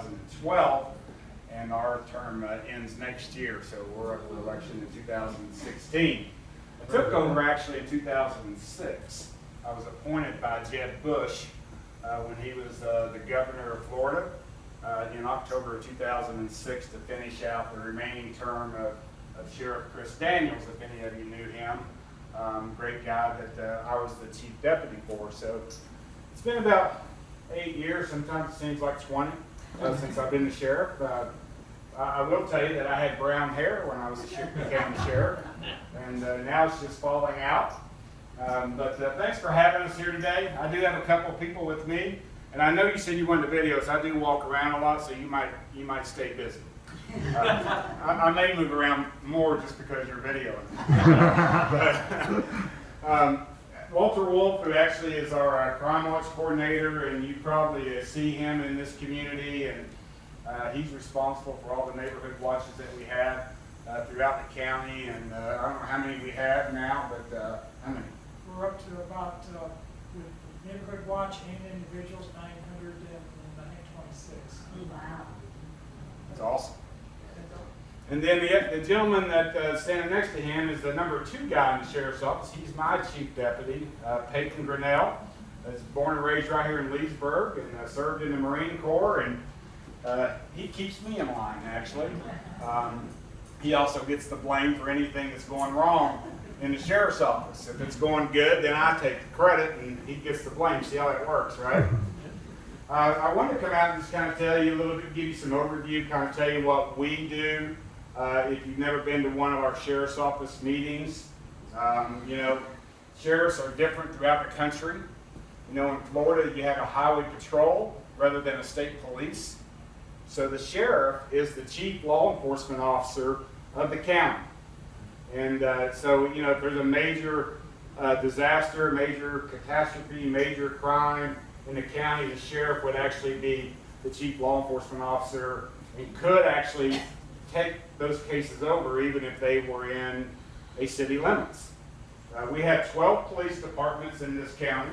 2012, and our term ends next year, so we're up for election in 2016. I took over actually in 2006. I was appointed by Jeb Bush when he was the governor of Florida in October of 2006 to finish out the remaining term of Sheriff Chris Daniels, if any of you knew him. Great guy that I was the chief deputy for. So it's been about 8 years, sometimes it seems like 20, since I've been the sheriff. I will tell you that I had brown hair when I became the sheriff, and now it's just falling out. But thanks for having us here today. I do have a couple of people with me, and I know you said you wanted the videos. I do walk around a lot, so you might stay busy. I may move around more just because you're videoing. But, Walter Wolf, who actually is our crime watch coordinator, and you probably see him in this community, and he's responsible for all the neighborhood watches that we have throughout the county, and I don't know how many we have now, but how many? We're up to about, with neighborhood watch and individuals, 926. Wow. That's awesome. And then the gentleman that standing next to him is the number 2 guy in the sheriff's office. He's my chief deputy, Peyton Grinnell. Is born and raised right here in Leesburg, and served in the Marine Corps, and he keeps me in line, actually. He also gets the blame for anything that's going wrong in the sheriff's office. If it's going good, then I take the credit, and he gets the blame. See how that works, right? I wanted to come out and just kind of tell you a little bit, give you some overview, kind of tell you what we do. If you've never been to one of our sheriff's office meetings, you know, sheriffs are different throughout the country. You know, in Florida, you have a highway patrol rather than a state police. So the sheriff is the chief law enforcement officer of the county. And so, you know, if there's a major disaster, major catastrophe, major crime in the county, the sheriff would actually be the chief law enforcement officer and could actually take those cases over even if they were in a city limits. We have 12 police departments in this county.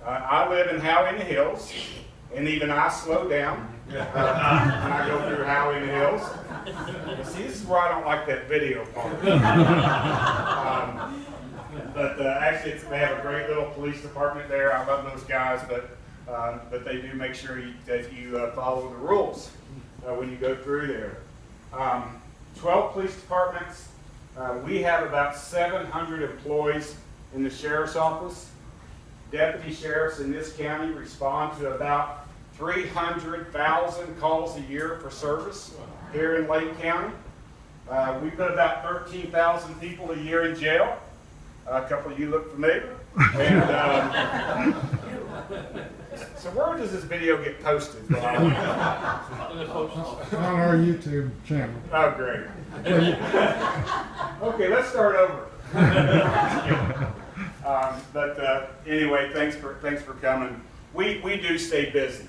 I live in Howey in the Hills, and even I slow down when I go through Howey in the Hills. But see, this is where I don't like that video part. But actually, they have a great little police department there. I love those guys, but they do make sure that you follow the rules when you go through there. 12 police departments. We have about 700 employees in the sheriff's office. Deputy sheriffs in this county respond to about 300,000 calls a year for service here in Lake County. We put about 13,000 people a year in jail. A couple of you look familiar. And, so where does this video get posted? On our YouTube channel. Oh, great. Okay, let's start over. Anyway, thanks for coming. We do stay busy,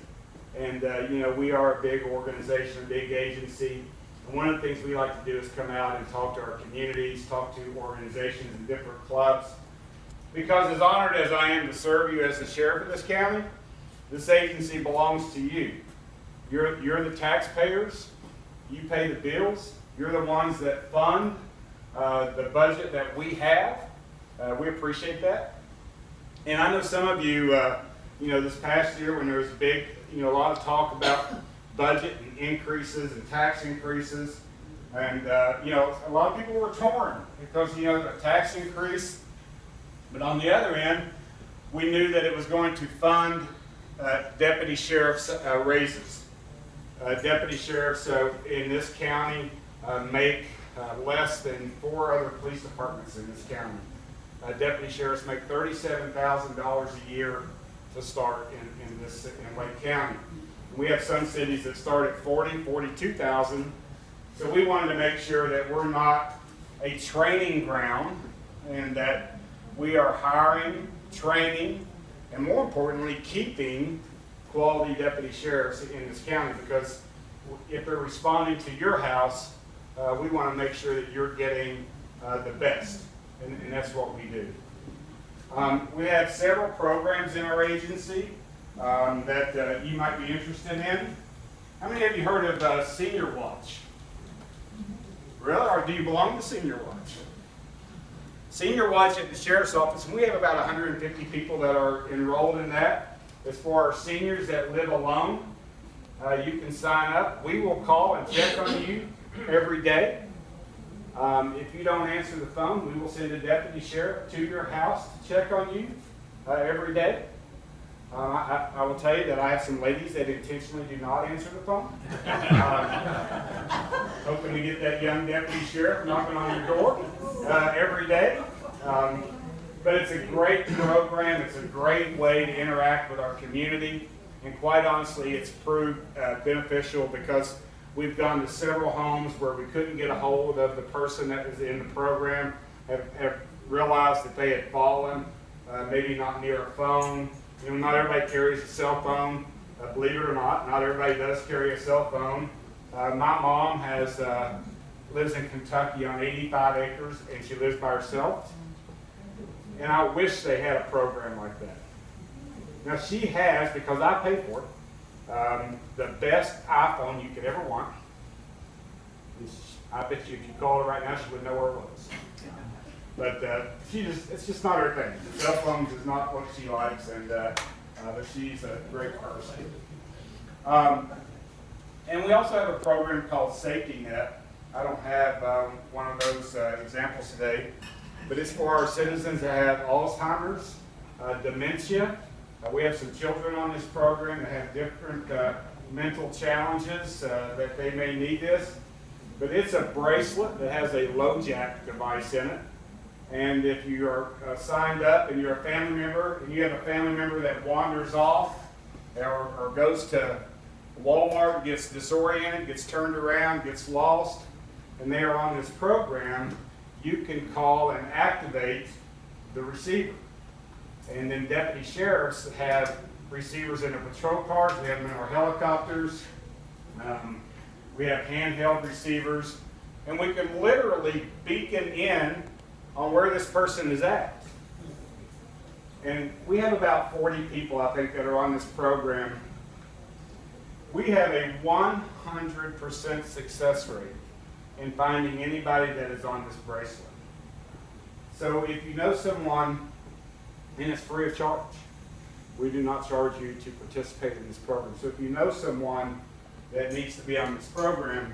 and you know, we are a big organization, a big agency. And one of the things we like to do is come out and talk to our communities, talk to organizations and different clubs. Because as honored as I am to serve you as the sheriff of this county, this agency belongs to you. You're the taxpayers. You pay the bills. You're the ones that fund the budget that we have. We appreciate that. And I know some of you, you know, this past year when there was a lot of talk about budget and increases and tax increases, and you know, a lot of people were torn because, you know, a tax increase. But on the other end, we knew that it was going to fund deputy sheriff's raises. Deputy sheriffs in this county make less than 4 other police departments in this county. Deputy sheriffs make $37,000 a year to start in Lake County. We have some cities that start at $40,000, $42,000. So we wanted to make sure that we're not a training ground, and that we are hiring, training, and more importantly, keeping quality deputy sheriffs in this county, because if they're responding to your house, we want to make sure that you're getting the best, and that's what we do. We have several programs in our agency that you might be interested in. How many of you heard of Senior Watch? Really? Or do you belong to Senior Watch? Senior Watch at the Sheriff's Office, and we have about 150 people that are enrolled in that. It's for our seniors that live alone. You can sign up. We will call and check on you every day. If you don't answer the phone, we will send a deputy sheriff to your house to check on you every day. I will tell you that I have some ladies that intentionally do not answer the phone. Hoping to get that young deputy sheriff knocking on your door every day. But it's a great program. It's a great way to interact with our community. And quite honestly, it's proved beneficial because we've gone to several homes where we couldn't get a hold of the person that was in the program, have realized that they had fallen, maybe not near a phone. You know, not everybody carries a cell phone. Believe it or not everybody does carry a cell phone. My mom lives in Kentucky on 85 acres, and she lives by herself. And I wish they had a program like that. Now she has, because I pay for it, the best iPhone you could ever want. I bet you if you call her right now, she wouldn't know where it was. But it's just not her thing. Cell phones is not what she likes, but she's a great person. And we also have a program called Safety Net. I don't have one of those examples today, but it's for our citizens that have Alzheimer's, dementia. We have some children on this program that have different mental challenges that they may need this. But it's a bracelet that has a low jack device in it. And if you are signed up and you're a family member, and you have a family member that wanders off or goes to Walmart, gets disoriented, gets turned around, gets lost, and they are on this program, you can call and activate the receiver. And then deputy sheriffs have receivers in their patrol cars. We have them in our helicopters. We have handheld receivers. And we can literally beacon in on where this person is at. And we have about 40 people, I think, that are on this program. We have a 100% success rate in finding anybody that is on this bracelet. So if you know someone, and it's free of charge. We do not charge you to participate in this program. So if you know someone that needs to be on this program,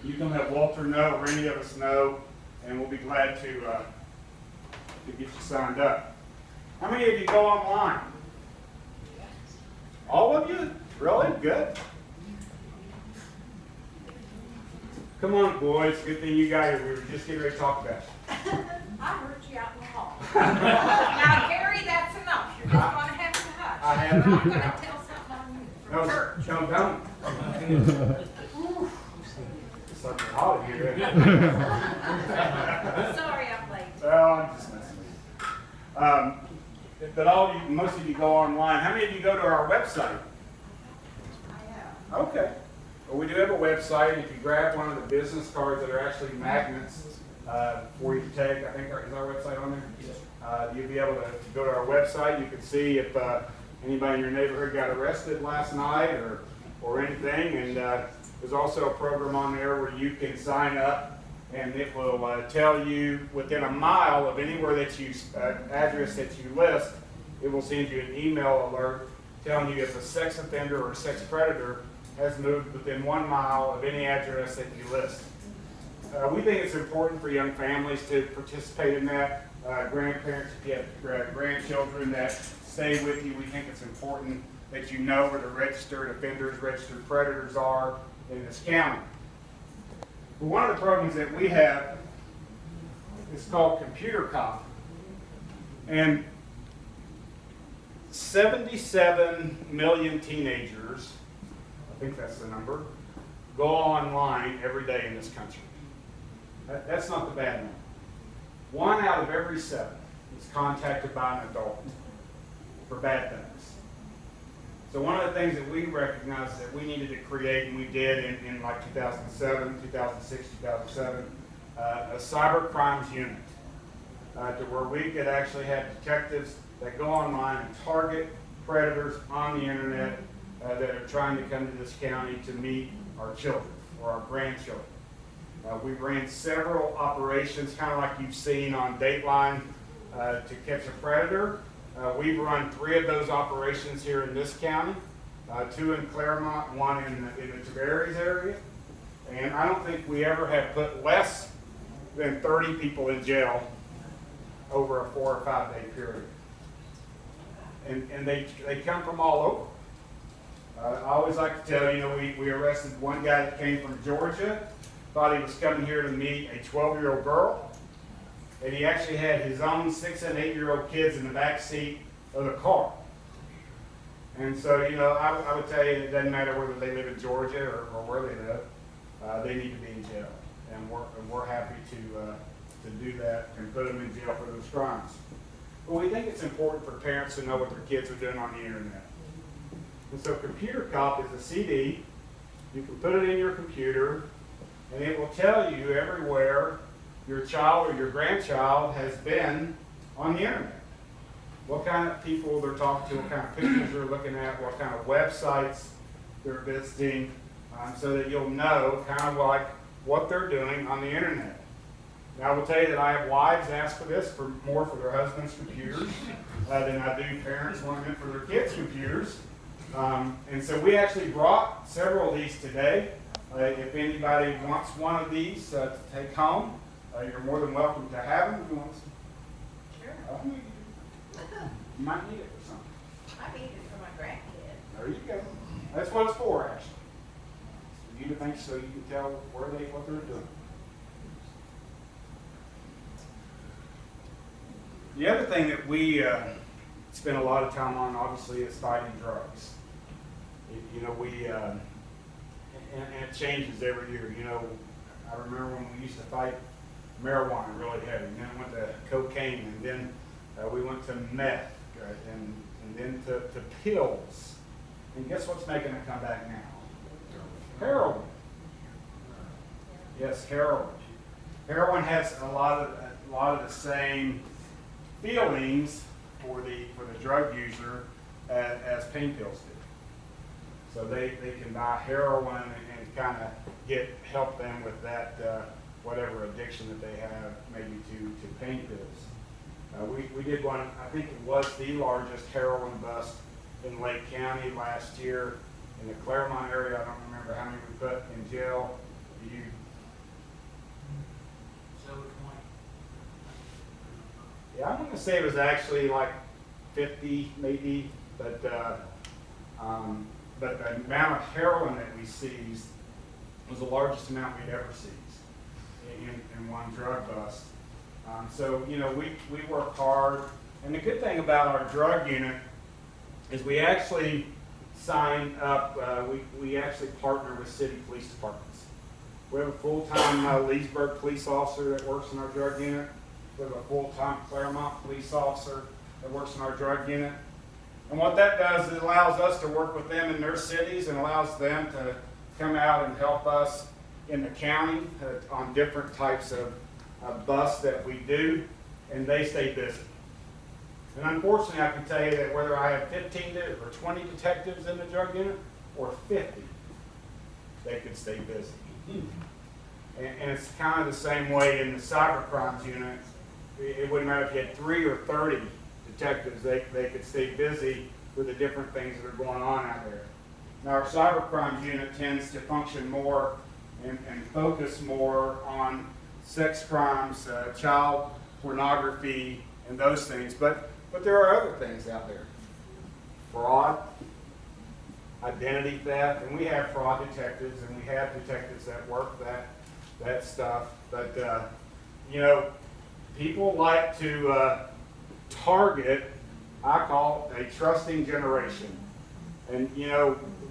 you can let Walter know or any of us know, and we'll be glad to get you signed up. How many of you go online? All of you? Really? Good. Come on, boys. Good thing you got here. We were just getting ready to talk about you. I heard you out in the hall. Now, Gary, that's enough. You're just going to have to hush. I have I'm to. going to tell something on you from church. No, don't. It's like a holiday here. Sorry I'm late. Well, I'm just messing with you. But most of you go online. How many of you go to our website? I have. Okay. Well, we do have a website. If you grab one of the business cards that are actually magnets for you to take, I think is our website on there? Yes. You'll be able to go to our website. You can see if anybody in your neighborhood got arrested last night or anything. And there's also a program on there where you can sign up, and it will tell you within a mile of anywhere that you address that you list, it will send you an email alert telling you if a sex offender or a sex predator has moved within 1 mile of any address that you list. We think it's important for young families to participate in that. Grandparents, if you have grandchildren that stay with you, we think it's important that you know where the registered offenders, registered predators are in this county. But one of the programs that we have is called Computer Cop. And 77 million teenagers, I think that's the number, go online every day in this country. That's not the bad number. 1 out of every 7 is contacted by an adult for bad things. So one of the things that we recognized that we needed to create, and we did in like 2007, 2006, 2007, a cyber crimes unit to where we could actually have detectives that go online and target predators on the internet that are trying to come to this county to meet our children or our grandchildren. We ran several operations, kind of like you've seen on Dateline, to catch a predator. We've run 3 of those operations here in this county, 2 in Claremont, 1 in the Tavares area. And I don't think we ever have put less than 30 people in jail over a 4 or 5 day period. And they come from all over. I always like to tell you, we arrested one guy that came from Georgia, thought he was coming here to meet a 12-year-old girl, and he actually had his own 6 and 8-year-old kids in the back seat of the car. And so, I would tell you, it doesn't matter whether they live in Georgia or where they live, they need to be in jail. And we're happy to do that and put them in jail for those crimes. But we think it's important for parents to know what their kids are doing on the internet. And so Computer Cop is a CD. You can put it in your computer, and it will tell you everywhere your child or your grandchild has been on the internet. What kind of people they're talking to, what kind of pictures they're looking at, what kind of websites they're visiting, so that you'll know kind of like what they're doing on the internet. Now, I will tell you that I have wives ask for this more for their husbands' computers than I do parents wanting it for their kids' computers. And so we actually brought several of these today. If anybody wants one of these to take home, you're more than welcome to have them. If you want some. Sure. You might need it for something. I need it for my grandkids. There you go. That's what it's for, actually. For you to think so you can tell what they're doing. The other thing that we spend a lot of time on, obviously, is fighting drugs. And it changes every year. I remember when we used to fight marijuana really heavy, and then it went to cocaine, and then we went to meth, and then to pills. And guess what's making it come back now? Heroin. Yes, heroin. Heroin has a lot of the same feelings for the drug user as pain pills do. So they can buy heroin and kind of help them with that whatever addiction that they have, maybe to pain pills. We did one, I think it was the largest heroin bust in Lake County last year in the Claremont area. I don't remember how many we put in jail. Yeah, I'm going to say it was actually like 50 maybe, but the amount of heroin that we seized was the largest amount we'd ever seized in one drug bust. So, we work hard. And the good thing about our drug unit is we actually sign up, we actually partner with city police departments. We have a full-time Leesburg police officer that works in our drug unit. We have a full-time Claremont police officer that works in our drug unit. And what that does is it allows us to work with them in their cities and allows them to come out and help us in the county on different types of busts that we do, and they stay busy. And unfortunately, I can tell you that whether I have 15 or 20 detectives in the drug unit or 50, they could stay busy. And it's kind of the same way in the cyber crimes unit. It wouldn't matter if you had 3 or 30 detectives, they could stay busy with the different things that are going on out there. Now, our cyber crimes unit tends to function more and focus more on sex crimes, child pornography, and those things. But there are other things out there. Fraud, identity theft, and we have fraud detectives, and we have detectives that work that stuff. But, people like to target, I call it a trusting generation. And,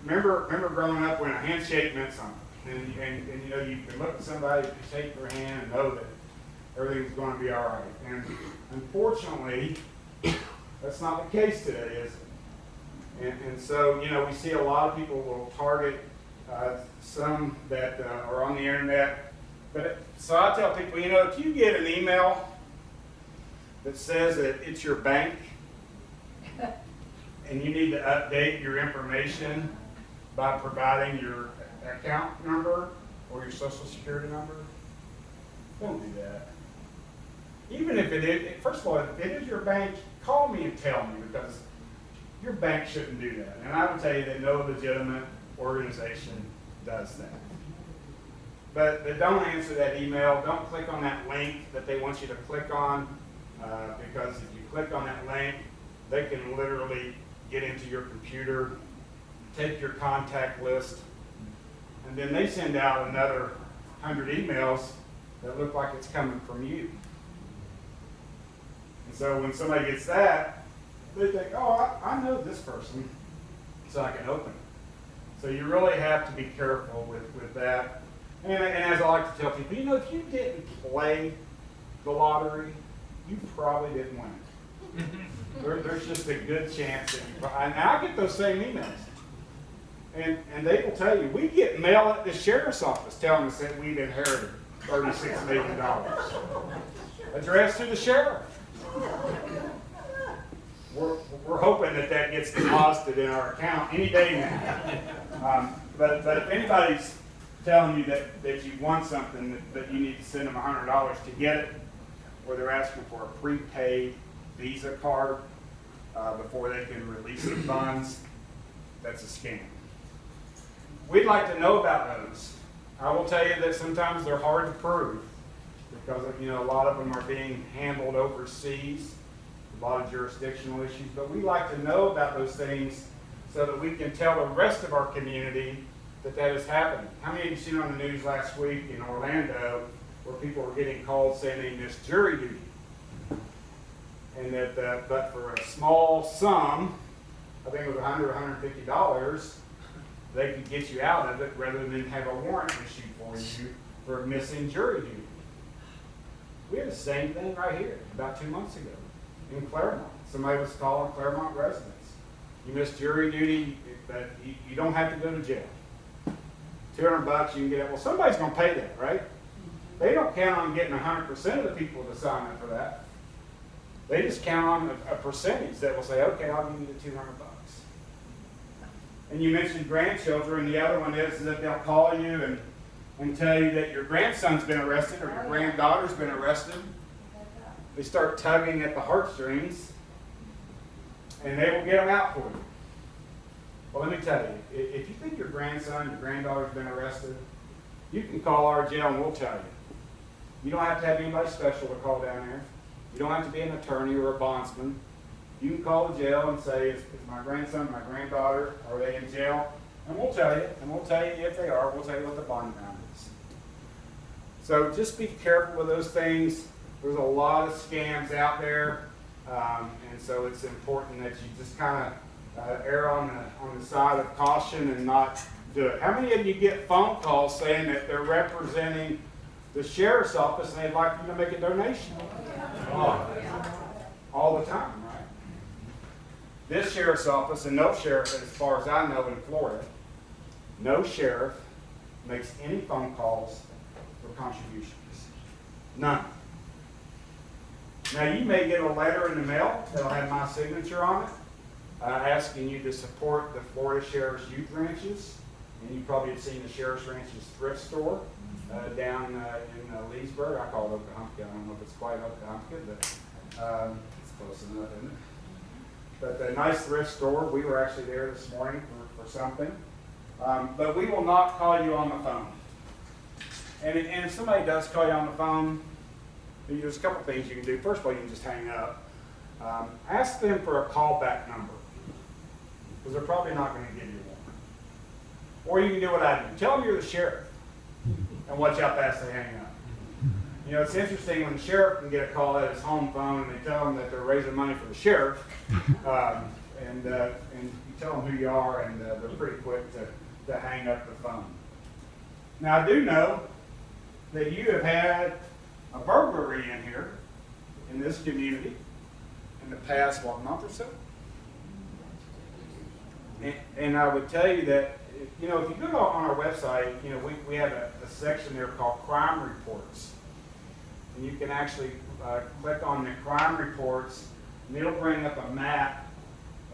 remember growing up when a handshake meant something. And you can look at somebody, you shake their hand and know that everything's going to be all right. And unfortunately, that's not the case today, is it? And so, we see a lot of people will target some that are on the internet. So I tell people, if you get an email that says that it's your bank and you need to update your information by providing your account number or your social security number. Don't do that. Even if it is, first of all, if it is your bank, call me and tell me, because your bank shouldn't do that. And I would tell you that no legitimate organization does that. But don't answer that email. Don't click on that link that they want you to click on, because if you click on that link, they can literally get into your computer, take your contact list, and then they send out another 100 emails that look like it's coming from you. And so when somebody gets that, they think, oh, I know this person, so I can open it. So you really have to be careful with that. And as I like to tell people, you know, if you didn't play the lottery, you probably didn't win it. There's just a good chance that you, and I get those same emails. And they will tell you, we get mail at the sheriff's office telling us that we've inherited $36 million. Addressed to the sheriff. We're hoping that gets deposited in our account any day now. But if anybody's telling you that you want something, that you need to send them $100 to get it, or they're asking for a prepaid Visa card before they can release the funds, that's a scam. We'd like to know about those. I will tell you that sometimes they're hard to prove because a lot of them are being handled overseas, a lot of jurisdictional issues, but we like to know about those things so that we can tell the rest of our community that is happening. How many of you seen on the news last week in Orlando where people were getting called saying they missed jury duty? And that, but for a small sum, I think it was $100 or $150, they could get you out of it rather than have a warrant issued for you for missing jury duty. We had the same thing right here about 2 months ago in Claremont. Somebody was calling Claremont residents. You missed jury duty, but you don't have to go to jail. $200 you can get it. Well, somebody's going to pay that, right? They don't count on getting 100% of the people to sign up for that. They just count on a percentage that will say, okay, I'll give you the $200. And you mentioned grandchildren. The other one is that they'll call you and tell you that your grandson's been arrested or your granddaughter's been arrested. They start tugging at the heartstrings, and they will get them out for you. Well, let me tell you, if you think your grandson, your granddaughter's been arrested, you can call our jail and we'll tell you. You don't have to have anybody special to call down there. You don't have to be an attorney or a bondsman. You can call the jail and say, is my grandson, my granddaughter, are they in jail? And we'll tell you. And we'll tell you if they are. We'll tell you what the bond amount is. So just be careful with those things. There's a lot of scams out there. And so it's important that you just kind of err on the side of caution and not do it. How many of you get phone calls saying that they're representing the sheriff's office and they'd like you to make a donation? All the time, right? This sheriff's office, and no sheriff, as far as I know in Florida, no sheriff makes any phone calls for contributions. None. Now, you may get a letter in the mail that'll have my signature on it, asking you to support the Florida Sheriff's Youth Ranches. And you probably have seen the Sheriff's Ranches thrift store down in Leesburg. I call it Oklahoma. I don't know if it's quite Oklahoma, but it's close enough, isn't it? But a nice thrift store. We were actually there this morning for something. But we will not call you on the phone. And if somebody does call you on the phone, there's a couple things you can do. First of all, you can just hang up. Ask them for a callback number, because they're probably not going to give you one. Or you can do what I do. Tell them you're the sheriff and watch how fast they hang up. You know, it's interesting when the sheriff can get a call at his home phone and they tell him that they're raising money for the sheriff, and you tell them who you are, and they're pretty quick to hang up the phone. Now, I do know that you have had a burglary in here, in this community, in the past, month or so? And I would tell you that, if you go on our website, we have a section there called crime reports. And you can actually click on the crime reports, and it'll bring up a map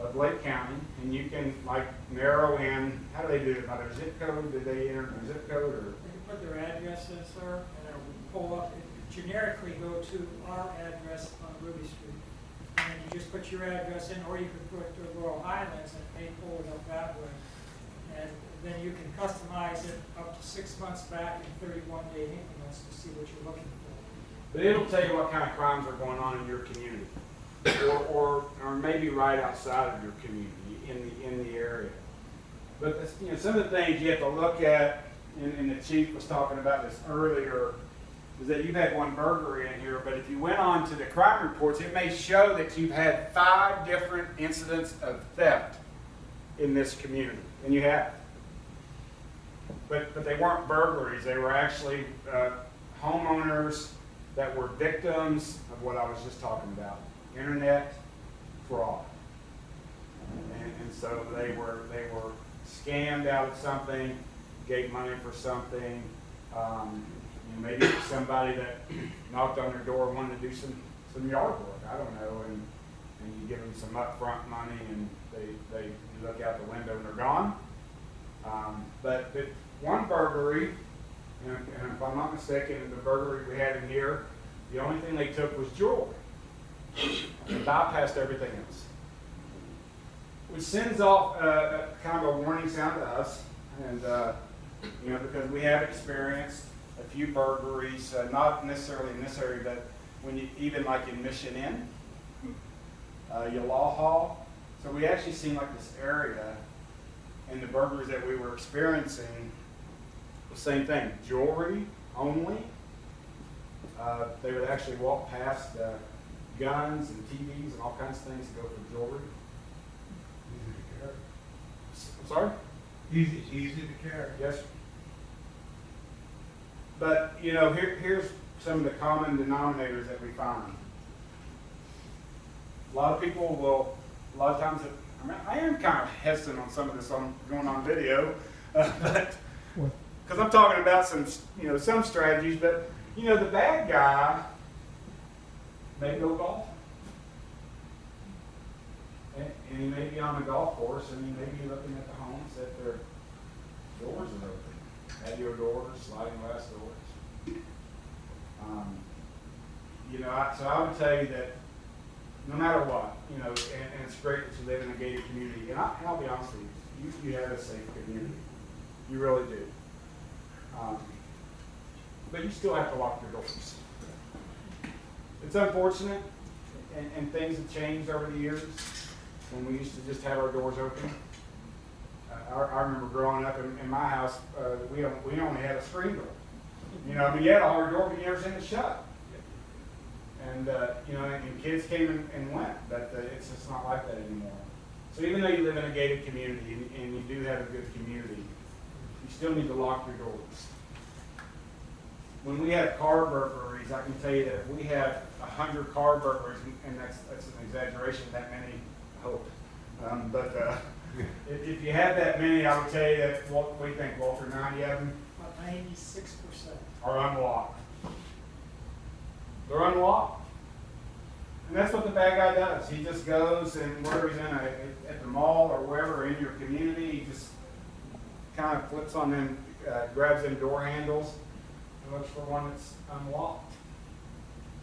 of Lake County, and you can like narrow in, how do they do it, by their zip code? Do they enter their zip code, or? They can put their address in, sir, and it'll pull up, generically go to our address on Ruby Street. And then you just put your address in, or you can put the Royal Highlands, and it may pull it up that way. And then you can customize it up to 6 months back in 31-day increments to see what you're looking for. But it'll tell you what kind of crimes are going on in your community, or maybe right outside of your community, in the area. But you know, some of the things you have to look at, and the chief was talking about this earlier, is that you've had one burglary in here, but if you went on to the crime reports, it may show that you've had 5 different incidents of theft in this community, and you have. But they weren't burglaries. They were actually homeowners that were victims of what I was just talking about, internet fraud. And so they were scammed out of something, gave money for something. Maybe somebody that knocked on their door and wanted to do some yard work. I don't know, and you give them some upfront money, and they look out the window and they're gone. But one burglary, and if I'm not mistaken, the burglary we had in here, the only thing they took was jewelry. They bypassed everything else, which sends off kind of a warning sound to us, and because we have experienced a few burglaries, not necessarily in this area, but when you even like in Mission Inn, Yalaw Hall. So we actually seen like this area, and the burglaries that we were experiencing, the same thing, jewelry only. They would actually walk past guns and TVs and all kinds of things to go for jewelry. Easy to carry. I'm sorry? Easy to carry. Yes. But, here's some of the common denominators that we find. A lot of times, I am kind of hesitant on some of this going on video, but because I'm talking about some strategies, but, the bad guy may go golfing. And he may be on the golf course, and he may be looking at the homes that their doors are open. Patio doors, sliding glass doors. So I would tell you that no matter what, and it's great that you live in a gated community, and I'll be honest with you, you have a safe community. You really do. But you still have to lock your doors. It's unfortunate, and things have changed over the years when we used to just have our doors open. I remember growing up in my house, we only had a screen door. You had a hard door, but you never seen it shut. And, and kids came and went, but it's just not like that anymore. So even though you live in a gated community and you do have a good community, you still need to lock your doors. When we have car burglaries, I can tell you that if we have 100 car burglaries, and that's an exaggeration, that many, I hope. If you have that many, I would tell you that, what do you think, Walter, 90 of them About 96%. are unlocked. They're unlocked. And that's what the bad guy does. He just goes, and whether he's at the mall or wherever in your community, he just kind of flips on them, grabs them door handles, and looks for one that's unlocked.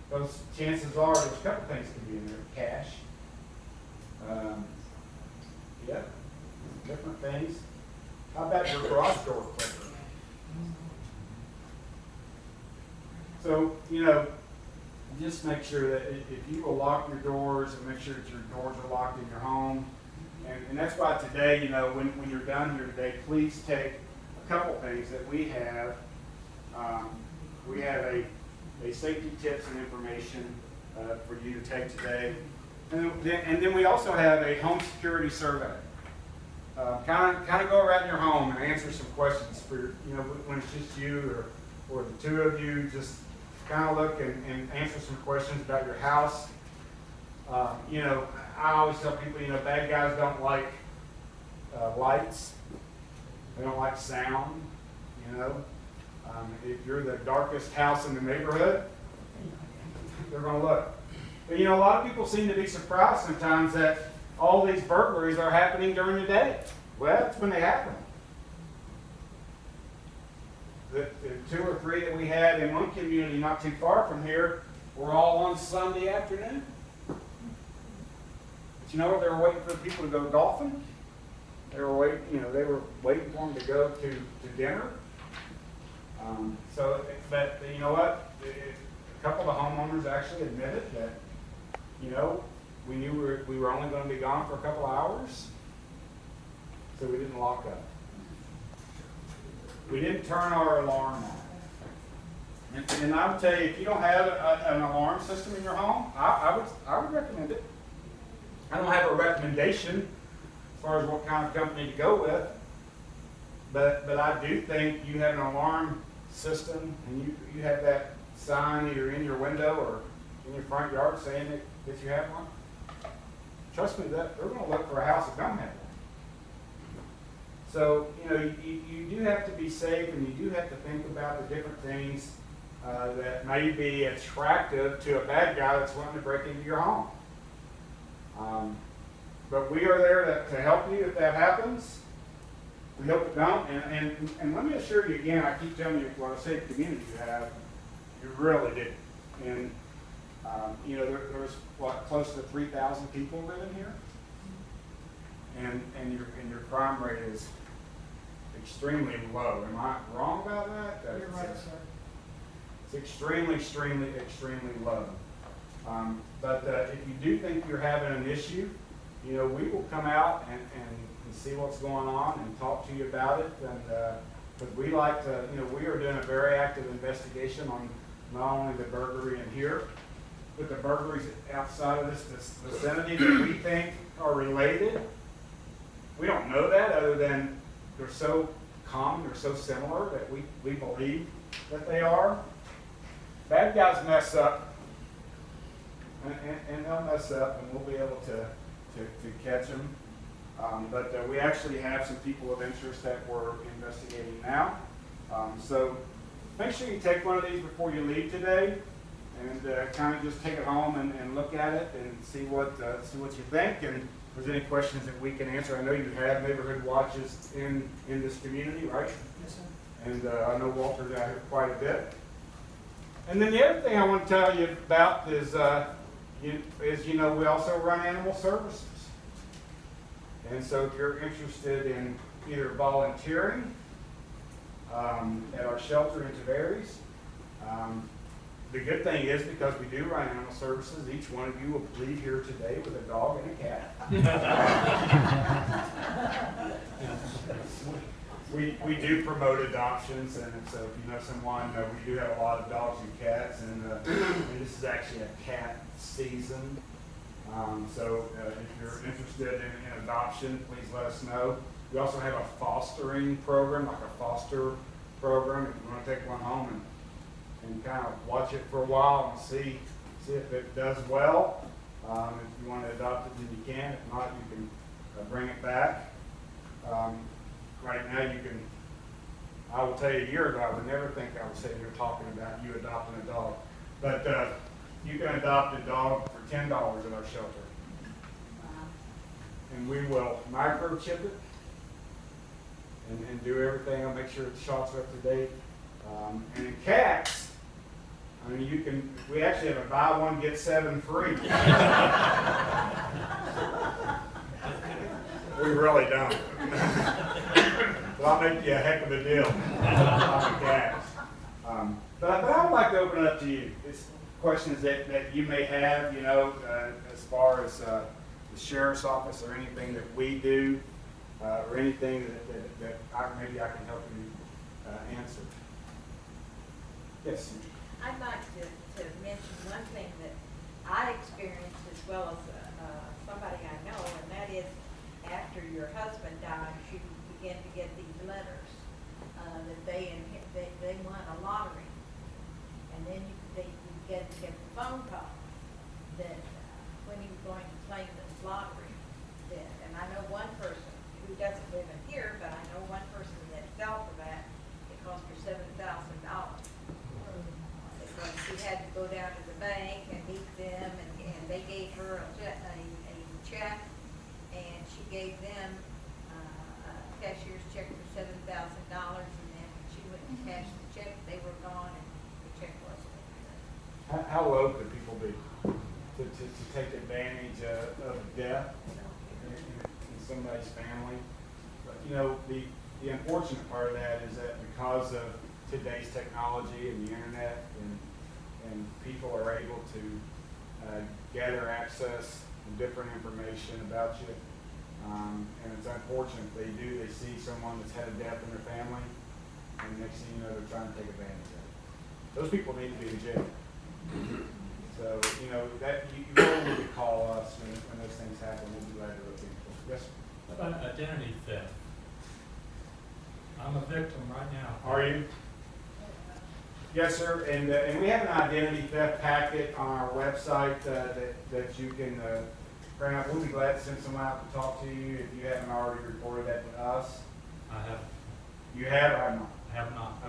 Those chances are there's a couple things can be in there. Cash. Different things. How about your garage door clicker? So, just make sure that if you will lock your doors and make sure that your doors are locked in your home. And that's why today, when you're done here today, please take a couple things that we have. We have a safety tips and information for you to take today. And then we also have a home security survey. Kind of go around your home and answer some questions for, when it's just you or the two of you, just kind of look and answer some questions about your house. I always tell people, bad guys don't like lights. They don't like sound, If you're the darkest house in the neighborhood, they're going to look. But, a lot of people seem to be surprised sometimes that all these burglaries are happening during the day. Well, that's when they happen. The 2 or 3 that we had in one community not too far from here were all on Sunday afternoon. But you know what? They were waiting for people to go golfing. They were waiting for them to go to dinner. But you know what? A couple of the homeowners actually admitted that, we knew we were only going to be gone for a couple of hours, so we didn't lock up. We didn't turn our alarm on. And I would tell you, if you don't have an alarm system in your home, I would recommend it. I don't have a recommendation as far as what kind of company to go with, but I do think you have an alarm system and you have that sign either in your window or in your front yard saying that you have one. Trust me, that they're going to look for a house that don't have one. So, you do have to be safe, and you do have to think about the different things that may be attractive to a bad guy that's wanting to break into your home. But we are there to help you if that happens. We hope it don't. And let me assure you again, I keep telling you what a safe community you have. You really do. And, there's close to 3,000 people living here. And your crime rate is extremely low. Am I wrong about that? You're right, sir. It's extremely, extremely low. But if you do think you're having an issue, we will come out and see what's going on and talk to you about it. And because we like to, we are doing a very active investigation on not only the burglary in here, but the burglaries outside of this vicinity that we think are related. We don't know that other than they're so common, they're so similar that we believe that they are. Bad guys mess up, and they'll mess up, and we'll be able to catch them. But we actually have some people of interest that we're investigating now. So make sure you take one of these before you leave today, and kind of just take it home and look at it and see what you think. And if there's any questions that we can answer, I know you have neighborhood watches in this community, right? Yes, sir. And I know Walter's out here quite a bit. And then the other thing I want to tell you about is, we also run animal services. And so if you're interested in either volunteering at our shelter in Tavares, the good thing is, because we do run animal services, each one of you will leave here today with a dog and a cat. We do promote adoptions, and so if you know someone, we do have a lot of dogs and cats, and this is actually a cat season. So if you're interested in adoption, please let us know. We also have a fostering program, like a foster program, if you want to take one home and kind of watch it for a while and see if it does well. If you want to adopt it, then you can. If not, you can bring it back. Right now, I will tell you, a year ago, I would never think I was sitting here talking about you adopting a dog. But you can adopt a dog for $10 at our shelter. And we will microchip it and do everything. I'll make sure the shots are up to date. And in cats, we actually have a buy one, get 7 free. We really don't. But I'll make you a heck of a deal on the cats. But I would like to open it up to you. It's questions that you may have, as far as the sheriff's office or anything that we do, or anything that maybe I can help you answer. Yes. I'd like to mention one thing that I experienced as well as somebody I know, and that is after your husband died, you begin to get these letters that they won a lottery, and then you get the phone call that when he was going to claim this lottery, and I know one person who doesn't live in here, but I know one person that fell for that. It cost her $7,000. Because she had to go down to the bank and meet them, and they gave her a check gave them a cashier's check for $7,000, and then when she went to cash the check, they were gone and the check wasn't in there. How low could people be to take advantage of death in somebody's family? But, you know, the unfortunate part of that is that because of today's technology and the internet and people are able to gather access and different information about you. And it's unfortunate they see someone that's had a death in their family, and next thing you know, they're trying to take advantage of it. Those people need to be in jail. So, you know, that you really need to call us when those things happen. We'll be glad to look into it. Yes, sir? What about identity theft? I'm a victim right now. Are you? Yes, sir. And we have an identity theft packet on our website that you can print out. We'll be glad to send someone out to talk to you if you haven't already reported that to us. I have, You have or have not? I have not.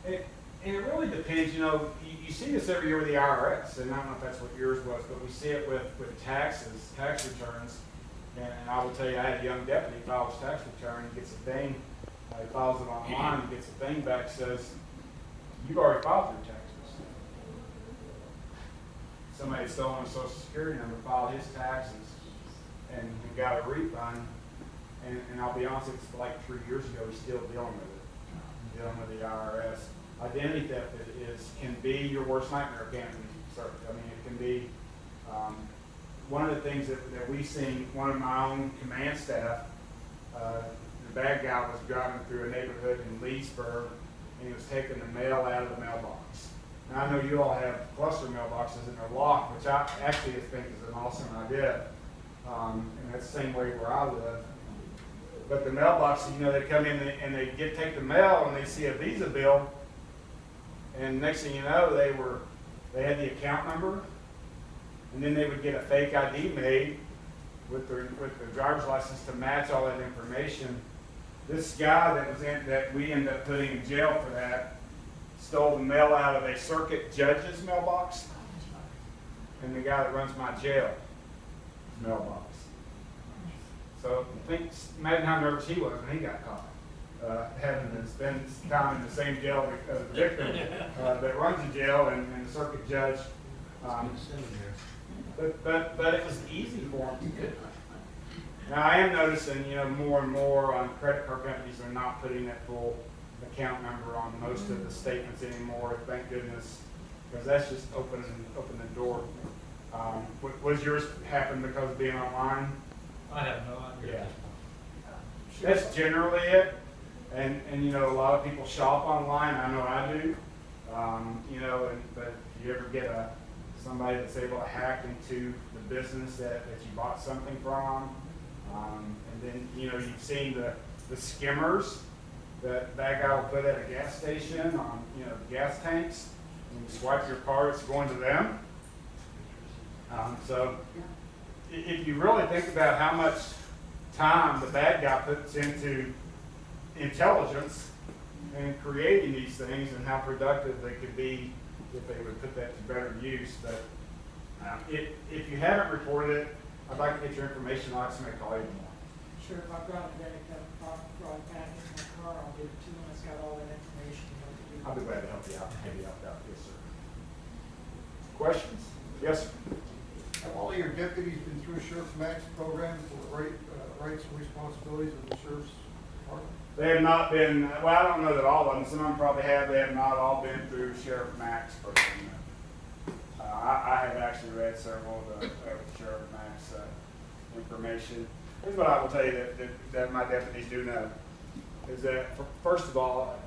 Okay. And it really depends, you know, you see this every year with the IRS, and I don't know if that's what yours was, but we see it with taxes, tax returns. And I will tell you, I had a young deputy file his tax return, he gets a thing, he files it online, he gets a thing back, says, you've already filed your taxes. Somebody had stolen a social security number, filed his taxes, and he got a refund. And I'll be honest, it's like 3 years ago, he's still dealing with it, dealing with the IRS. Identity theft can be your worst nightmare, can't it? Sir, I mean, it can be, one of the things that we've seen, one of my own command staff, the bad guy was driving through a neighborhood in Leesburg, and he was taking the mail out of the mailbox. And I know you all have cluster mailboxes and they're locked, which I actually think is an awesome idea. And that's the same way where I live. But the mailboxes, you know, they come in and they take the mail and they see a Visa bill, and next thing you know, they had the account number, and then they would get a fake ID made with their driver's license to match all that information. This guy that we ended up putting in jail for that stole the mail out of a circuit judge's mailbox, and the guy that runs my jail mailbox. So imagine how nervous he was when he got caught, having to spend time in the same jail as the victim that runs the jail and the circuit judge. But it was easy for him to do. Now I am noticing, you know, more and more on credit card companies are not putting that full account number on most of the statements anymore. Thank goodness, because that's just open the door. Was yours happen because of being online? I have no idea. Yeah. That's generally it. And you know, a lot of people shop online. I know I do. You know, but if you ever get somebody that's able to hack into the business that you bought something from, and then you know you've seen the skimmers that guy will put at a gas station on gas tanks. When you swipe your card, it's going to them. So if you really think about how much time the bad guy puts into intelligence and creating these things and how productive they could be if they would put that to better use. But if you haven't reported it, I'd like to get your information. I'll have somebody call you tomorrow. Sure, if I've got it brought back in my car, I'll give it to them, it's got all that information. I'll be glad to help you out. Maybe help out. Yes, sir. Questions? Yes, sir. Have all of your deputies been through a Sheriff Max program for rights and responsibilities of the Sheriff's Department? They have not been, well, I don't know that all of them, some of them probably have, they have not all been through Sheriff Max program. I have actually read several of the Sheriff Max information. Here's what I will tell you that my deputies do know, is that first of all,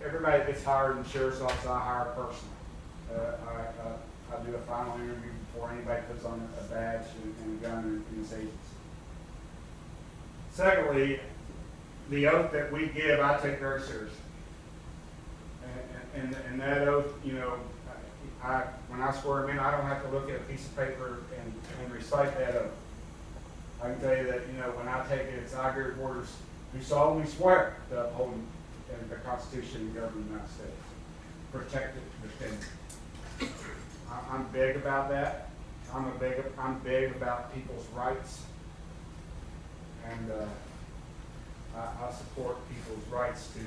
everybody that gets hired in the Sheriff's Office, I hire personally. I do a final interview before anybody puts on a badge and a gun in this agency. Secondly, the oath that we give, I take very seriously. And that oath, you know, when I swear them in, I don't have to look at a piece of paper and recite that oath. I can tell you that, you know, when I take it, it's I, Gary Borders, do solemnly swear to uphold the Constitution and government of the United States, protect it, defend it. I'm big about that. I'm big about people's rights. and I support people's rights to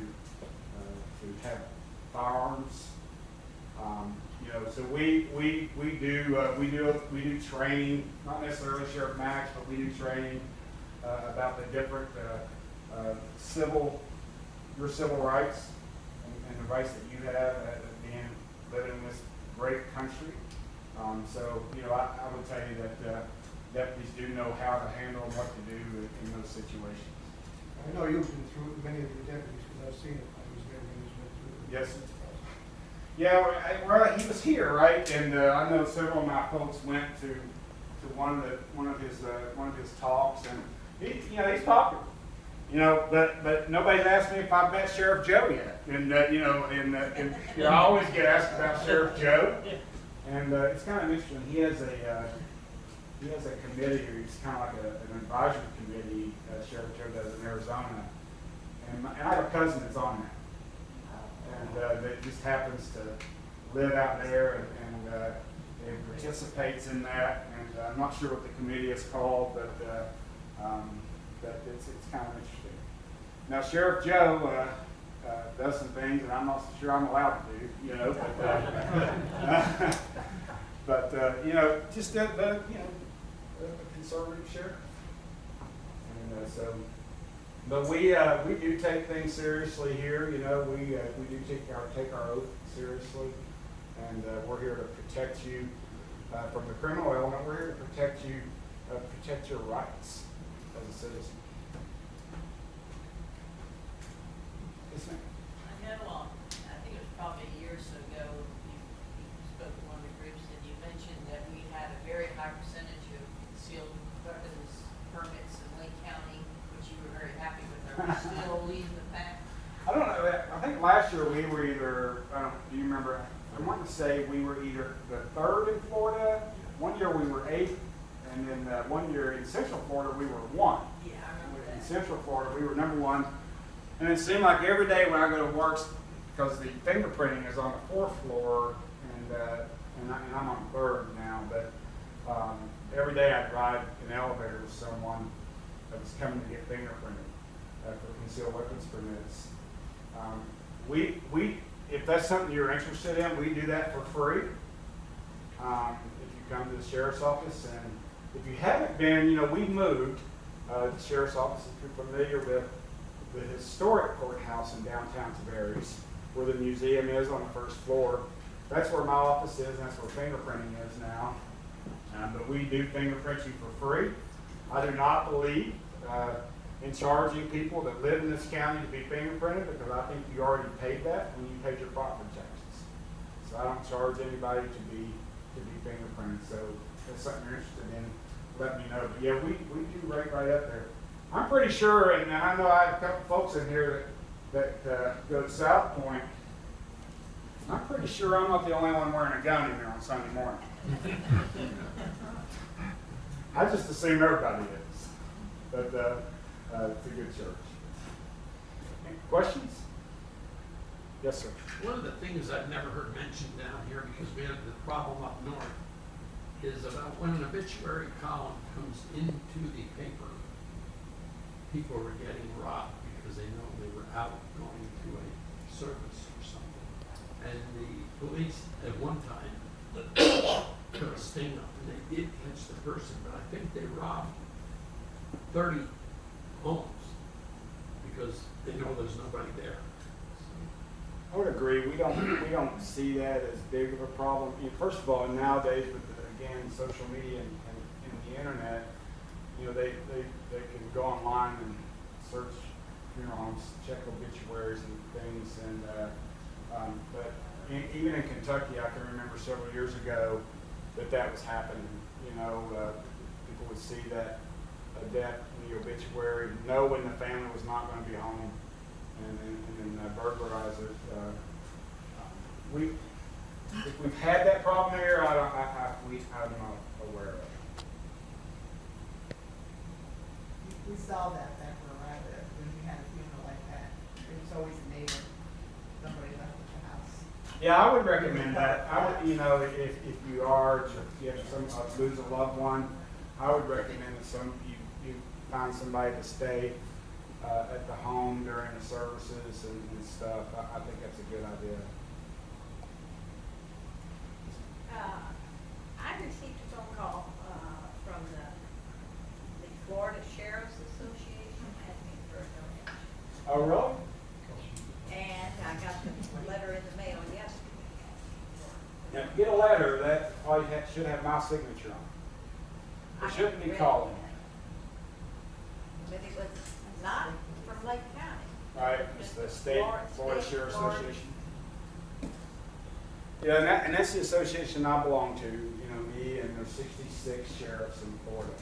have firearms. You know, so we do training, not necessarily Sheriff Max, but we do training about the different your civil rights and the rights that you have living in this great country. So, you know, I would tell you that deputies do know how to handle and what to do in those situations. I know you've been through many of your deputies, because I've seen it, I was there when you went through it. Yes. Yeah, he was here, right? And I know several of my folks went to one of his talks, and he's popular. You know, but nobody's asked me if I met Sheriff Joe yet. And I always get asked about Sheriff Joe. And it's kind of interesting. He has a committee, or he's kind of like an advisory committee. Sheriff Joe does in Arizona, and I have a cousin that's on that, and that just happens to live out there and participates in that. And I'm not sure what the committee is called, but it's kind of interesting. Now, Sheriff Joe does some things that I'm not sure I'm allowed to do, you know, but you know, just a conservative sheriff. And but we do take things seriously here. You know, we do take our oath seriously, and we're here to protect you from the criminal element. We're here to protect your rights as a citizen. Yes, ma'am. I know, I think it was probably a year or so ago, you spoke to one of the groups, and you mentioned that we had a very high percentage of concealed weapons permits in Lake County, which you were very happy with. Are we still leading the pack? I don't know. I think last year we were either, do you remember? I want to say we were either the third in Florida. One year we were 8th, and then 1 year in Central Florida we were 1. Yeah, I remember In that. Central Florida we were number 1. And it seemed like every day when I go to work, because the fingerprinting is on the 4th floor, and I'm on the 3rd now, but every day I'd ride an elevator with someone that was coming to get fingerprinted for concealed weapons permits. If that's something you're interested in, we do that for free. If you come to the sheriff's office, and if you haven't been, you know, we moved the sheriff's office, if you're familiar with the historic courthouse in downtown Tavares, where the museum is on the 1st floor. That's where my office is, and that's where fingerprinting is now. But we do fingerprint you for free. I do not believe in charging people that live in this county to be fingerprinted, because I think you already paid that when you paid your property taxes. So I don't charge anybody to be fingerprinted. So if that's something you're interested in, let me know. But yeah, we do right up there. I'm pretty sure, and I know I have a couple folks in here that go to South Point. I'm pretty sure I'm not the only one wearing a gun in here on Sunday morning. I just assume everybody is, but it's a good church. Any questions? Yes, sir. One of the things I've never heard mentioned down here, because we have the problem up north, is about when an obituary column comes into the paper, people were getting robbed because they know they were out going to a service or something. And the police at one time took a sting up, and they did catch the person, but I think they robbed 30 homes because they know there's nobody there. I would agree. We don't see that as big of a problem. You know, first of all, nowadays with social media and the internet, you know, they can go online and search funeral homes, check obituaries and things, and but even in Kentucky, I can remember several years ago that was happening. You know, people would see that a death in the obituary, know when the family was not going to be home, and then burglarize it. If we've had that problem here, I'm not aware of it. We saw that back where I lived, when we had a funeral like that. There was always a neighbor, somebody left at the house. Yeah, I would recommend that. I would, you know, if you have some lose a loved one, I would recommend that find somebody to stay at the home during the services and stuff. I think that's a good idea. I received a phone call, from the Florida Sheriff's Association asking for a donation. Oh, really? And I got the letter in the mail yesterday asking for. Now, if you get a letter, that probably should have my signature on it. I It shouldn't be haven't read calling. it. But it was not from Lake County. Right, it's the Florida Sheriff's Florida. Association. Yeah, and that's the association I belong to, you know, me and there's 66 sheriffs in Florida.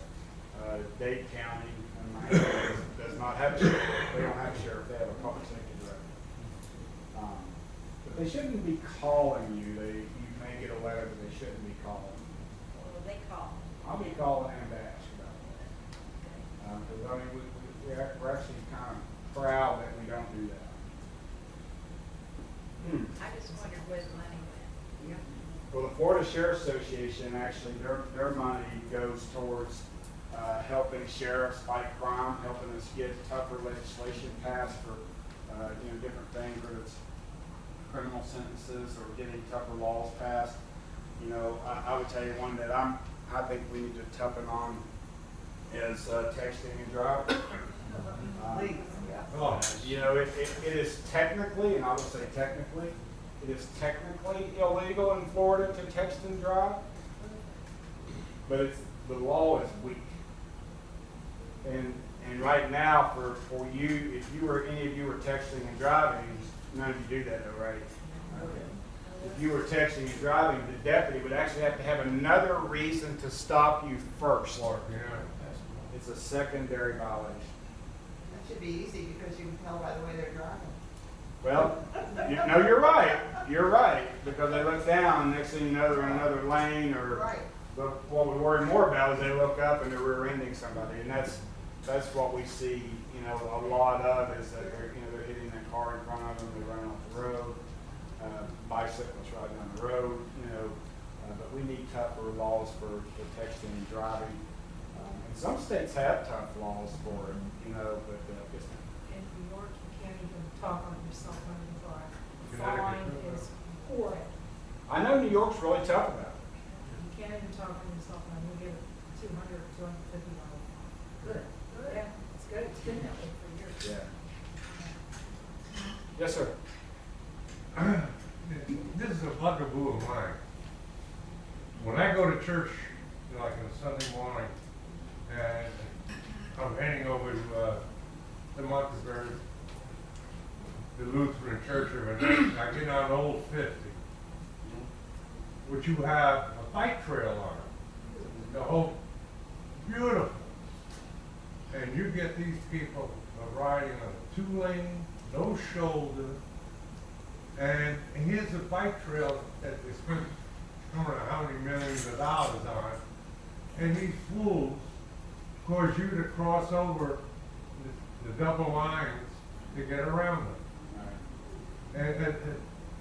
Dade County, and Miami does not have a sheriff. They don't have a sheriff, they have a public safety director. But they shouldn't be calling you. You may get a letter, but they shouldn't be calling. Well, they called. I'll be calling them back about that. Because, I mean, we're actually kind of proud that we don't do that. I just wondered where the money went. Well, the Florida Sheriff's Association, actually, their money goes towards helping sheriffs fight crime, helping us get tougher legislation passed for, different things, whether it's criminal sentences or getting tougher laws passed. You know, I would tell you one that I think we need to toughen on is texting and driving. Please, yeah. Oh, you know, it is technically, and I will say technically, it is technically illegal in Florida to text and drive, but the law is weak. And right now, for you, if any of you were texting and driving, none of you do that though, right? Okay. If you were texting and driving, the deputy would actually have to have another reason to stop you first. It's a secondary violation. That should be easy because you can tell by the way they're driving. Well, no, you're right. You're right, because they look down, next thing you know, they're in another lane, or Right. but what we worry more about is they look up and they're rear-ending somebody, and that's what we see, you know, a lot of is that they're hitting that car in front of them, they run off the road, bicyclists riding down the road, but we need tougher laws for texting and driving. And some states have tough laws for it, but it's not. In New York, you can't even talk on your cell phone and drive. The Connecticut, fine too, is horrid. I know New York's really tough about it. You can't even talk on your cell phone. You get a $200, $250 fine. Good. Yeah, it's good. It's been that way for years. Yeah. Yes, sir. This is a bugaboo of mine. When I go to church, like on a Sunday morning, and I'm heading over to the Monteverdi, the Lutheran Church over there, I get on Old 50, which you have a bike trail on it. The whole, beautiful. And you get these people riding on a 2-lane, no shoulder, and here's a bike trail that they spent I don't know how many millions of dollars on it, and these fools cause you to cross over the double lines to get around them. And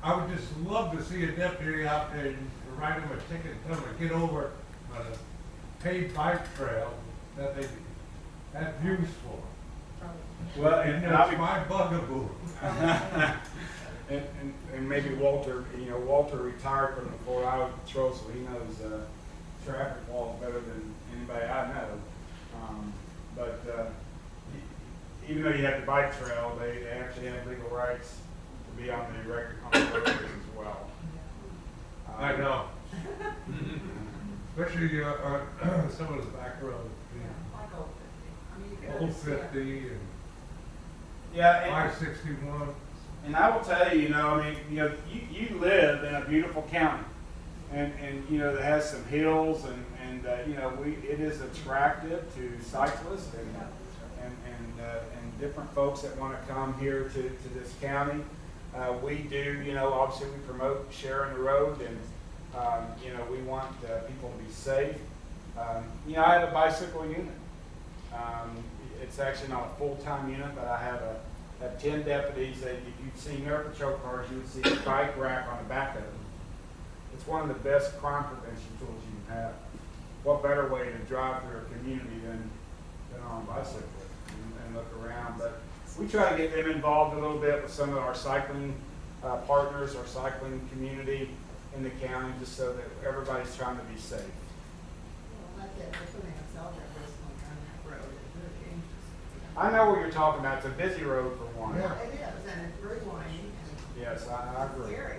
I would just love to see a deputy out there to write them a ticket and tell them to get over on a paved bike trail that they have use for. Well, And and I'll that's be, my bugaboo. and maybe Walter retired from the Florida Highway Patrol, so he knows traffic laws better than anybody I know. But even though you have the bike trail, they actually have legal rights to be on the record on the roads as well. I know. Especially some of those back roads. Like Old 50. I mean, you can Old understand. 50 and Yeah, and, 561. and I will tell you, you live in a beautiful county, and that has some hills, and it is attractive to cyclists and different folks that want to come here to this county. We do, obviously we promote sharing the road, and we want people to be safe. I have a bicycle unit. It's actually not a full-time unit, but I have 10 deputies that if you've seen their patrol cars, you would see a bike rack on the back of them. It's one of the best crime prevention tools you can have. What better way to drive through a community than been on a bicycle and look around. But we try to get them involved a little bit with some of our cycling partners, our cycling community in the county, just so that everybody's trying to be safe. Well, that's it, they're putting a cell risk on that road, it's very dangerous. I know what you're talking about. It's a busy road for one. Yeah. It is, and it's very windy and Yes, I agree. scary.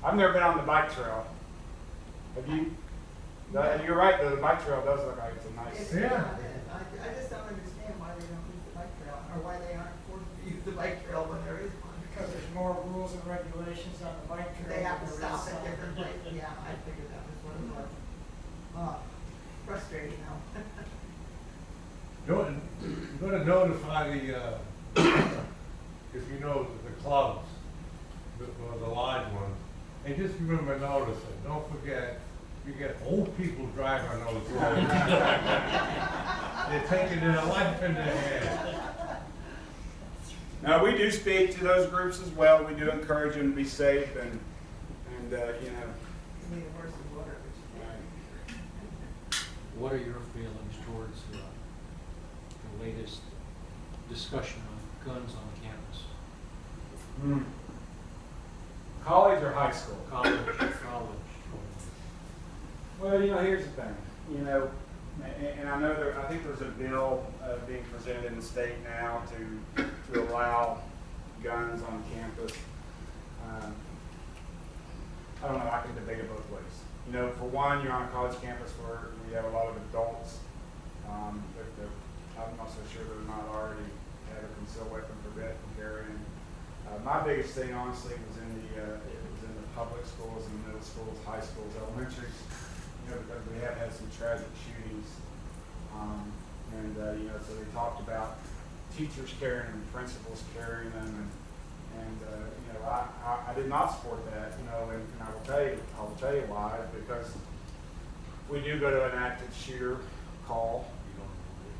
I've never been on the bike trail. Have you? You're right, though, the bike trail does look like it's a nice. It's, Yeah. I just don't understand why they don't use the bike trail, or why they aren't forced to use the bike trail when there is one. Because there's more rules and regulations on the bike trail. They have to than there stop is at on- different places, yeah, I figured that was what it was. Frustrating though. You're gonna notify the, if you know, the clubs, the large ones, and just remember notice it, don't forget, you get old people driving on those roads. They're taking their life in their hands. No, we do speak to those groups as well. We do encourage them to be safe and you know. You need a horse and water, which is. What are your feelings towards the latest discussion on guns on campus? College or high school? College. Well, you know, here's the thing. You know, and I know I think there's a bill being presented in the state now to allow guns on campus. I don't know. I can debate it both ways. You know, for one, you're on a college campus where we have a lot of adults. I'm not so sure they're not already have a concealed weapon permit from carrying. My biggest thing, honestly, was in the public schools, and middle schools, high schools, elementaries. You know, because we have had some tragic shootings, you know, so they talked about teachers carrying them, principals carrying them, and you know, I did not support that, you know, and I will tell you why, because we do go to an active shooter call.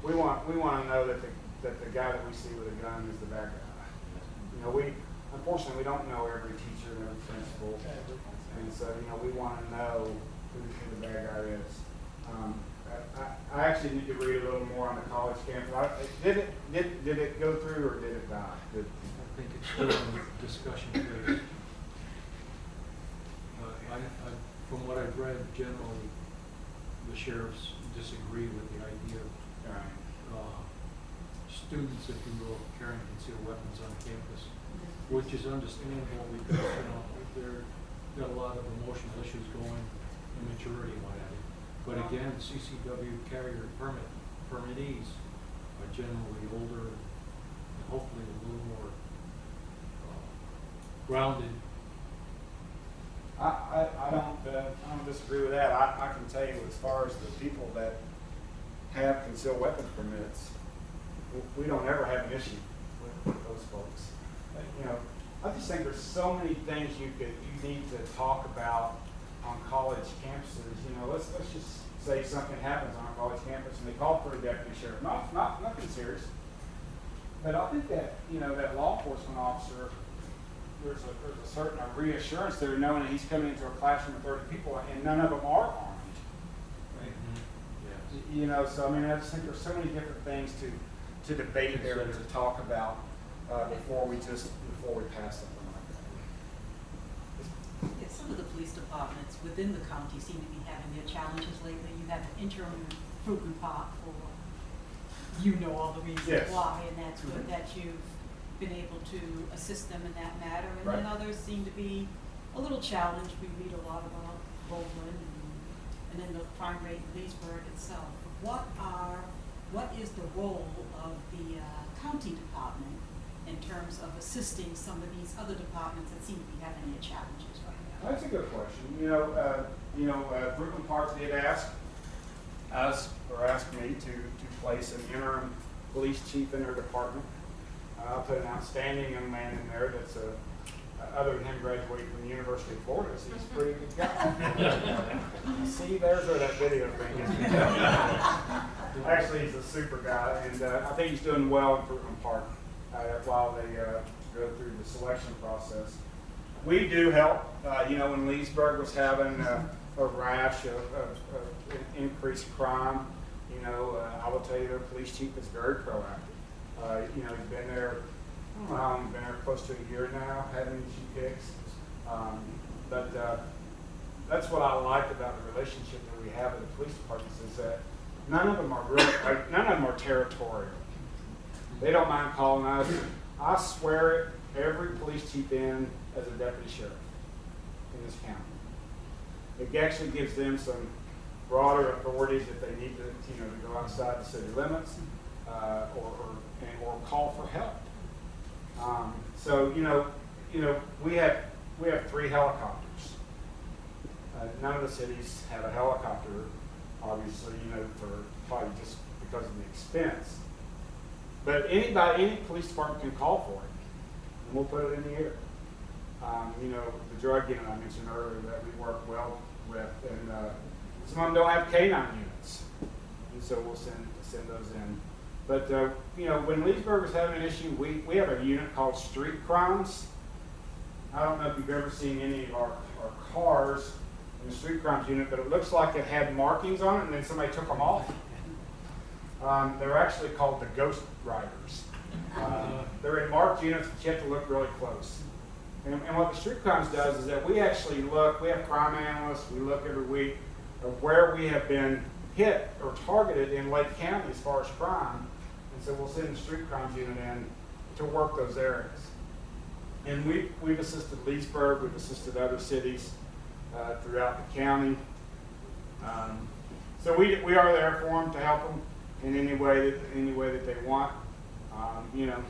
We want to know that the guy that we see with a gun is the bad guy. You know, unfortunately we don't know every teacher and every principal, and so you know we want to know who the bad guy is. I actually need to read a little more on the college campus. Did it go through or did it die? I think it's still in discussion phase. From what I've read, generally, the sheriffs disagree with the idea of students, if you will, carrying concealed weapons on campus, which is understandable because, you know, they've got a lot of emotional issues going, immaturity and what have you. But again, CCW carrier permittees are generally older and hopefully a little more grounded. I don't disagree with that. I can tell you as far as the people that have concealed weapons permits, we don't ever have an issue with those folks. You know, I just think there's so many things you need to talk about on college campuses. You know, let's just say something happens on a college campus and they call for a deputy sheriff. Nothing serious. But I think that, you know, that law enforcement officer, there's a certain reassurance there knowing that he's coming into a classroom of 30 people and none of them are armed. Yes. You know, so I mean, I just think there's so many different things to debate there and to talk about before we pass something like that. Yeah, some of the police departments within the county seem to be having their challenges lately. You have an interim recruitment part for, you know all the reasons Yes. why, and that's good that you've been able to assist them in that matter. And then Right. others seem to be a little challenged. We read a lot about Bowman and then the crime rate in Leesburg itself. What is the role of the county department in terms of assisting some of these other departments that seem to be having their challenges right now? That's a good question. Brooklyn Park did ask me to place an interim police chief in their department. I put an outstanding young man in there that's other than him graduating from the University of Florida, so he's a pretty good guy. See, there's where that video thing is. Actually, he's a super guy, and I think he's doing well in Brooklyn Park while they go through the selection process. We do help. When Leesburg was having a rash of increased crime, you know, I will tell you their police chief is very proactive. You know, he's been there, I don't know how long he's been there, close to a year now, having issue picks. But that's what I like about the relationship that we have with the police departments is that none of them are really, none of them are territorial. They don't mind calling us. I swear it, every police chief in as a deputy sheriff in this county. It actually gives them some broader authorities if they need to, you know, to go outside the city limits or call for help. So you know, we have 3 helicopters. None of the cities have a helicopter, obviously, you know, for probably just because of the expense. But any police department can call for it, and we'll put it in the air. You know, the drug unit I mentioned earlier that we work well with, and some of them don't have canine units, and so we'll send those in. But you know, when Leesburg is having an issue, we have a unit called Street Crimes. I don't know if you've ever seen any of our cars in the Street Crimes unit, but it looks like it had markings on it, and then somebody took them off. They're actually called the Ghost Riders. They're in marked units, but you have to look really close. And what the Street Crimes does is that we actually look, we have crime analysts, we look every week of where we have been hit or targeted in Lake County as far as crime. And so we'll send the Street Crimes unit in to work those areas. And we've assisted Leesburg, we've assisted other cities throughout the county. So we are there for them to help them in any way that they want. You know,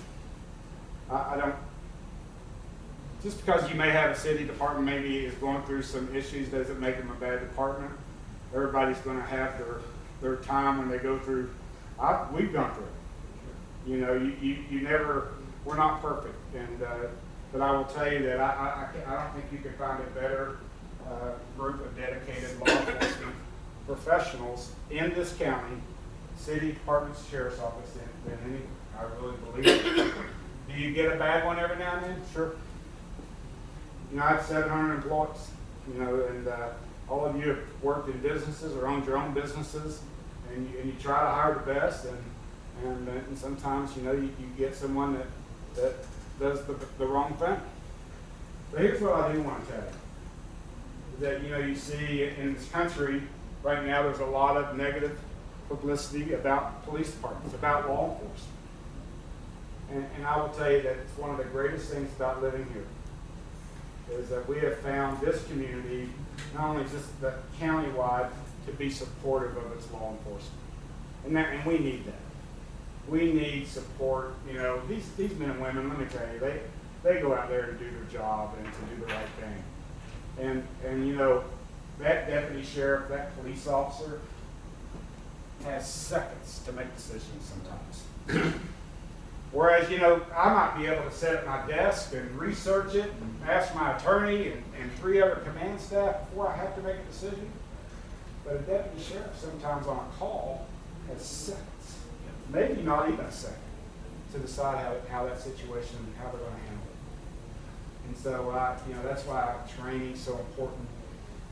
I don't. Just because you may have a city department maybe is going through some issues doesn't make them a bad department. Everybody's going to have their time when they go through. We've gone through it. You know, you never. We're not perfect, and but I will tell you that I don't think you can find a better group of dedicated law enforcement professionals in this county, city departments, sheriff's office, than any. I really believe it. Do you get a bad one every now and then? Sure. You know, I have 700 employees, you know, and all of you have worked in businesses or owned your own businesses, and you try to hire the best, and sometimes, you know, you get someone that does the wrong thing. But here's what I do want to tell you, that, you know, you see in this country right now there's a lot of negative publicity about police departments, about law enforcement. And I will tell you that it's one of the greatest things about living here is that we have found this community, not only just the countywide, to be supportive of its law enforcement. And we need that. We need support. You know, these men and women, let me tell you, they go out there to do their job and to do the right thing. And you know, that deputy sheriff, that police officer has seconds to make decisions sometimes. Whereas, you know, I might be able to sit at my desk and research it and ask my attorney and 3 other command staff before I have to make a decision. But a deputy sheriff sometimes on a call has seconds, maybe not even a second, to decide how that situation, how they're going to handle it. And so, you know, that's why training is so important.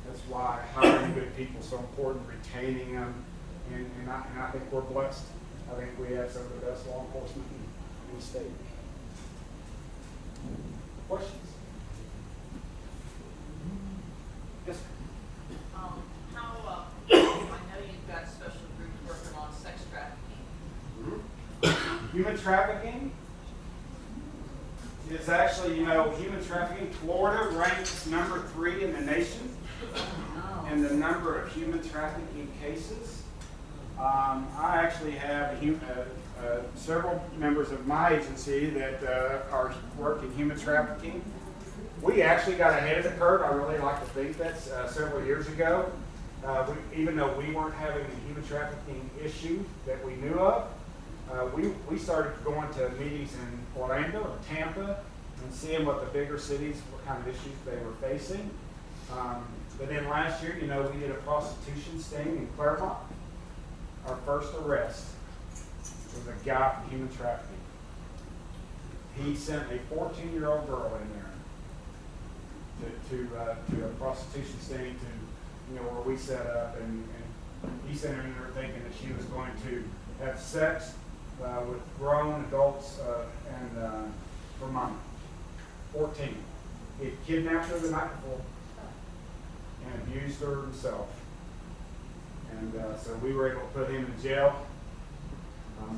That's why hiring good people is so important, retaining them. And I think we're blessed. I think we have some of the best law enforcement in the state. Questions? Yes, How, I know you've got special groups working on sex trafficking. human trafficking is actually, you know, human trafficking. Florida ranks number 3 in the nation in the number of human trafficking cases. I actually have several members of my agency that are working human trafficking. We actually got ahead of the curve. I really like to think that's several years ago. Even though we weren't having a human trafficking issue that we knew of, we started going to meetings in Orlando or Tampa and seeing what the bigger cities, what kind of issues they were facing. But then last year, you know, we did a prostitution sting in Claremont. Our first arrest was a guy for human trafficking. He sent a 14-year-old girl in there to a prostitution sting, to, you know, where we set up, and he sent her in there thinking that she was going to have sex with grown adults and for money. 14. He had kidnapped her the night before and abused her himself. And so we were able to put him in jail.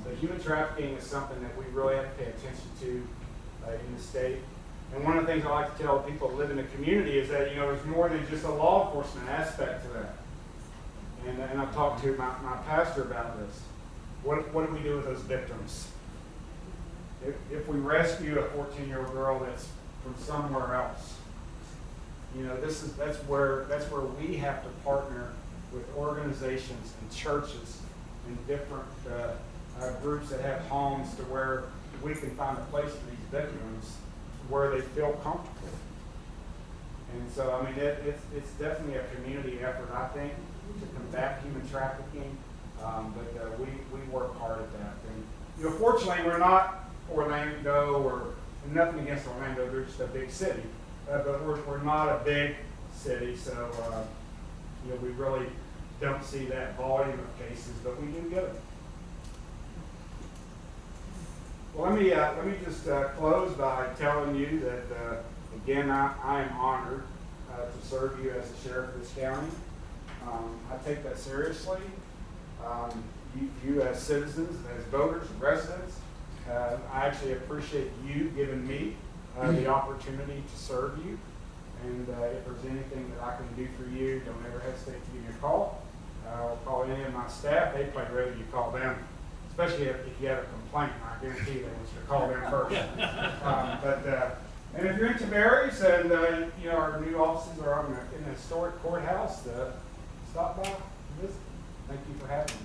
But human trafficking is something that we really have to pay attention to in the state. And one of the things I like to tell people who live in the community is that, there's more than just a law enforcement aspect to that. And I've talked to my pastor about this. What do we do with those victims? If we rescue a 14-year-old girl that's from somewhere else, that's where we have to partner with organizations and churches and different groups that have homes to where we can find a place for these victims where they feel comfortable. And so, I mean, it's definitely a community effort, I think, to combat human trafficking. But we work hard at that. And fortunately, we're not Orlando, or nothing against Orlando. They're just a big city, but we're not a big city, so we really don't see that volume of cases, but we do get it. Well, let me just close by telling you that again, I am honored to serve you as the sheriff of this county. I take that seriously. You as citizens, as voters and residents, I actually appreciate you giving me the opportunity to serve you. And if there's anything that I can do for you, don't ever hesitate to give me a call. Or call any of my staff. They'd probably rather you call them, especially if you have a complaint. I guarantee they want you to call them first. And if you're in Tavares and our new offices are in the historic courthouse, stop by and visit. Thank you for having me.